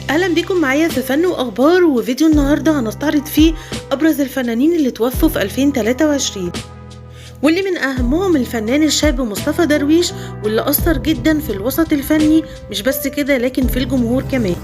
اهلا بيكم معايا في فن واخبار، وفيديو النهارده هنستعرض فيه ابرز الفنانين اللي توفوا في 2023، واللي من اهمهم الفنان الشاب مصطفى درويش، واللي اثر جدا في الوسط الفني، مش بس كده لكن في الجمهور كمان.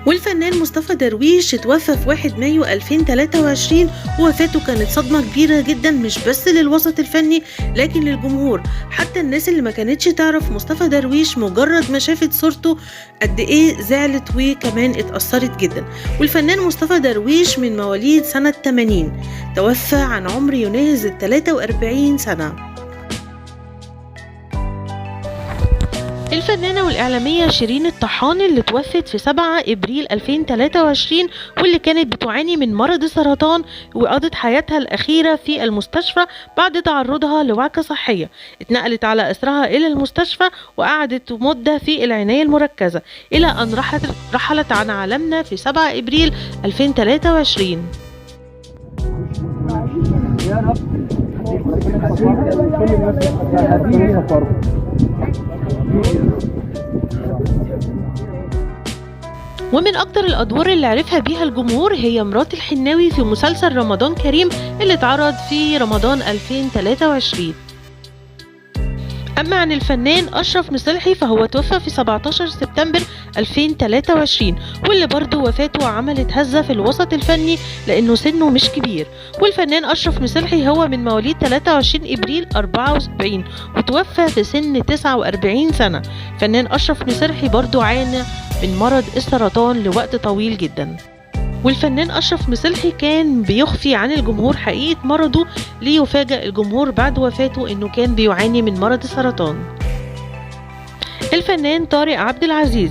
والفنان مصطفى درويش اتوفى في 1 مايو 2023، ووفاته كانت صدمة كبيرة جدا مش بس للوسط الفني لكن للجمهور. حتى الناس اللي ما كانتش تعرف مصطفى درويش مجرد ما شافت صورته قد ايه زعلت وكمان اتأثرت جدا. والفنان مصطفى درويش من مواليد سنة 80، توفى عن عمر يناهز 43 سنة. الفنانة والإعلامية شيرين الطحان اللي توفت في 7 إبريل 2023، واللي كانت بتعاني من مرض السرطان، وقضت حياتها الأخيرة في المستشفى بعد تعرضها لوعكة صحية. اتنقلت على أسرها إلى المستشفى وقعدت مدة في العناية المركزة إلى أن رحلت عن عالمنا في 7 إبريل 2023. يا رب ومن أكتر الأدوار اللي عرفها بيها الجمهور هي مرات الحناوي في مسلسل رمضان كريم اللي اتعرض في رمضان 2023. أما عن الفنان أشرف مصلحي فهو توفى في 17 سبتمبر 2023، واللي برضه وفاته عملت هزة في الوسط الفني لأنه سنه مش كبير. والفنان أشرف مصلحي هو من مواليد 23 إبريل 74، وتوفى في سن 49 سنة. فنان أشرف مصلحي برضه عانى من مرض السرطان لوقت طويل جدا. والفنان أشرف مصلحي كان بيخفي عن الجمهور حقيقة مرضه، ليفاجأ الجمهور بعد وفاته إنه كان بيعاني من مرض السرطان. الفنان طارق عبد العزيز،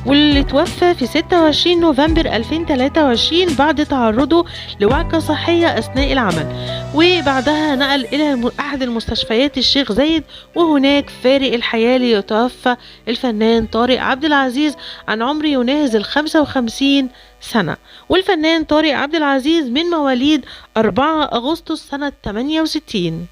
واللي توفى في 26 نوفمبر 2023 بعد تعرضه لوعكة صحية أثناء العمل، وبعدها نقل إلى أحد المستشفيات الشيخ زايد، وهناك فارق الحياة ليتوفى الفنان طارق عبد العزيز عن عمر يناهز 55 سنة. والفنان طارق عبد العزيز من مواليد 4 أغسطس سنة 68.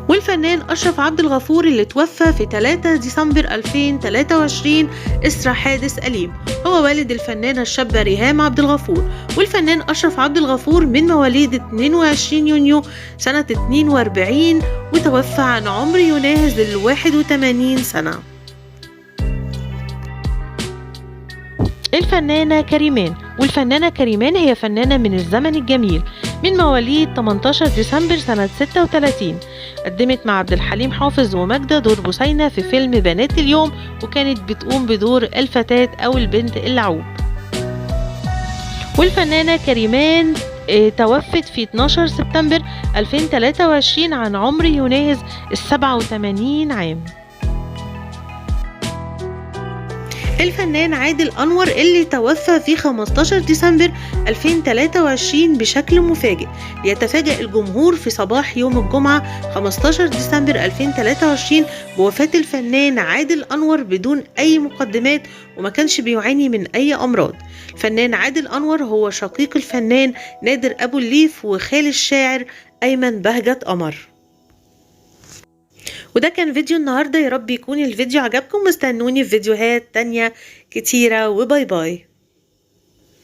والفنان أشرف عبد الغفور اللي توفى في 3 ديسمبر 2023 إثر حادث أليم، هو والد الفنانة الشابة ريهام عبد الغفور. والفنان أشرف عبد الغفور من مواليد 22 يونيو سنة 42، وتوفى عن عمر يناهز 81 سنة. الفنانة كريمان، والفنانة كريمان هي فنانة من الزمن الجميل من مواليد 18 ديسمبر سنة 36، قدمت مع عبد الحليم حافظ وماجدة دور بوسينة في فيلم بنات اليوم، وكانت بتقوم بدور الفتاة أو البنت اللعوب. والفنانة كريمان توفت في 12 سبتمبر 2023 عن عمر يناهز 87 عام. الفنان عادل أنور اللي توفى في 15 ديسمبر 2023 بشكل مفاجئ، ليتفاجأ الجمهور في صباح يوم الجمعة 15 ديسمبر 2023 بوفاة الفنان عادل أنور بدون أي مقدمات، وما كانش بيعاني من أي أمراض. الفنان عادل أنور هو شقيق الفنان نادر أبو الليف وخال الشاعر أيمن بهجت قمر. وده كان فيديو النهاردة، يا رب يكون الفيديو عجبكم، واستنوني في فيديوهات تانية كتيرة، وباي باي.